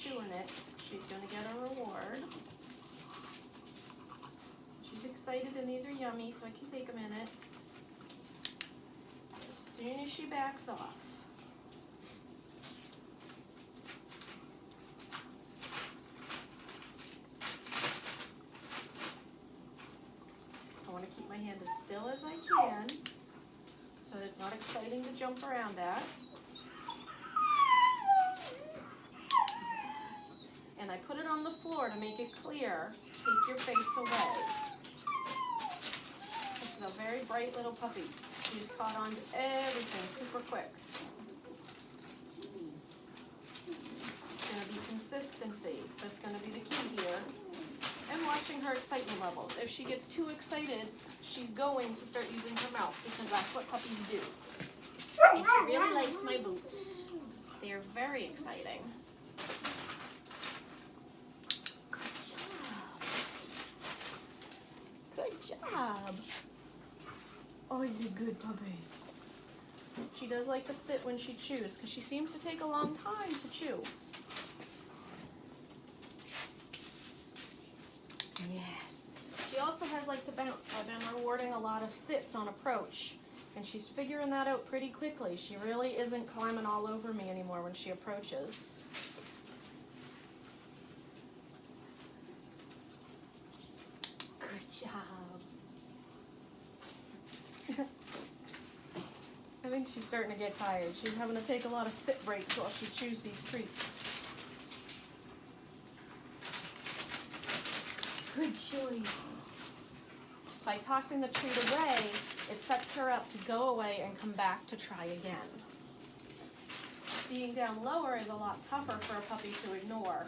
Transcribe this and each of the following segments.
chewing it, she's going to get a reward. She's excited and these are yummy, so I can take a minute. As soon as she backs off. I want to keep my hand as still as I can so that it's not exciting to jump around at. And I put it on the floor to make it clear. Take your face away. This is a very bright little puppy. She's caught on to everything super quick. It's going to be consistency. That's going to be the key here. And watching her excitement levels. If she gets too excited, she's going to start using her mouth because that's what puppies do. And she really likes my boots. They are very exciting. Good job. Oh, he's a good puppy. She does like to sit when she chews because she seems to take a long time to chew. Yes. She also has like to bounce, so I've been rewarding a lot of sits on approach. And she's figuring that out pretty quickly. She really isn't climbing all over me anymore when she approaches. Good job. I think she's starting to get tired. She's having to take a lot of sit breaks while she chews these treats. Good choice. By tossing the treat away, it sets her up to go away and come back to try again. Being down lower is a lot tougher for a puppy to ignore.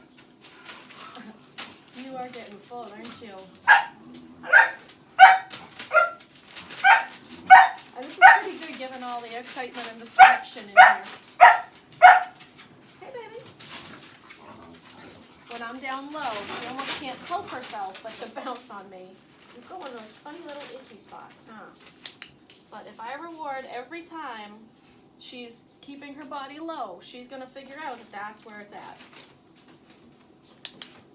You are getting full, aren't you? And this is pretty good given all the excitement and distraction in here. Hey, baby. When I'm down low, she almost can't help herself but to bounce on me. You go in those funny little itchy spots, huh? But if I reward every time she's keeping her body low, she's going to figure out that that's where it's at.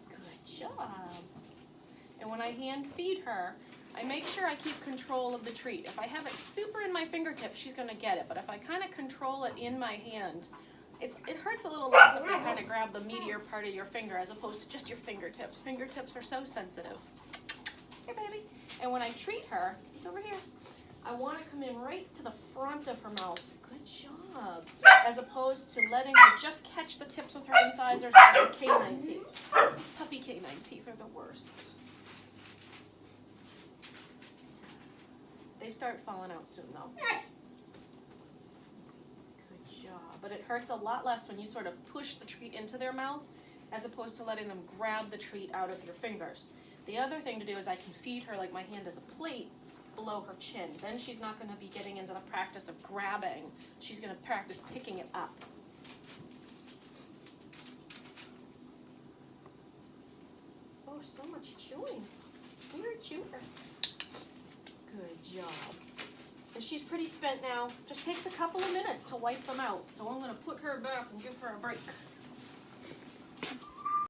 Good job. And when I hand feed her, I make sure I keep control of the treat. If I have it super in my fingertips, she's going to get it. But if I kind of control it in my hand, it hurts a little less if you kind of grab the meatier part of your finger as opposed to just your fingertips. Fingertips are so sensitive. Here, baby. And when I treat her, it's over here. I want to come in right to the front of her mouth. Good job. As opposed to letting her just catch the tips with her incisors or her canine teeth. Puppy canine teeth are the worst. They start falling out soon, though. Good job. But it hurts a lot less when you sort of push the treat into their mouth as opposed to letting them grab the treat out of your fingers. The other thing to do is I can feed her like my hand is a plate below her chin. Then she's not going to be getting into the practice of grabbing. She's going to practice picking it up. Oh, so much chewing. You're a chewer. Good job. And she's pretty spent now. Just takes a couple of minutes to wipe them out. So I'm going to put her back and give her a break.